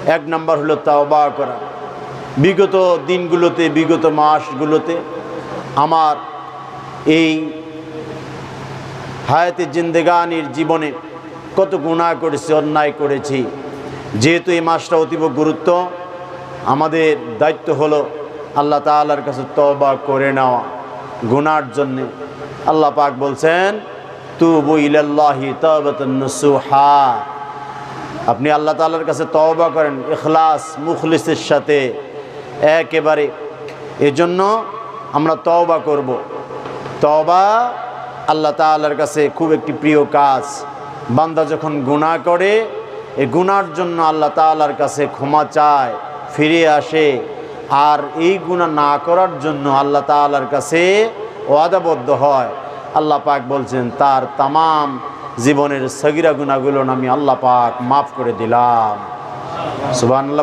এক নাম্বার হলো তওবা করা। বিগত দিনগুলোতে, বিগত মাসগুলোতে আমার এই হায়াতে জিন্দেগানির জীবনে কত গুনাহ করেছি, অন্যায় করেছি। যেহেতু এই মাসটা অতীব গুরুত্ব, আমাদের দায়িত্ব হলো আল্লাহ তাআলার কাছে তওবা করে নেওয়া গুনার জন্যে। আল্লাহ পাক বলছেন, তুবু ইলাল্লাহি তাওবাতান নাসুহা, আপনি আল্লাহ তাআলার কাছে তওবা করেন ইখলাস মুখলিসের সাথে একেবারে। এজন্য আমরা তওবা করব। তওবা আল্লাহ তাআলার কাছে খুব একটি প্রিয় কাজ। বান্দা যখন গুনাহ করে, এই গুনার জন্য আল্লাহ তাআলার কাছে ক্ষমা চায়, ফিরে আসে, আর এই গুনাহ না করার জন্য আল্লাহ তাআলার কাছে ওয়াদাবদ্ধ হয়, আল্লাহ পাক বলছেন তার তামাম জীবনের সগীরা গুনাহগুলো আমি আল্লাহ পাক মাফ করে দিলাম। সুবহানাল্লাহ।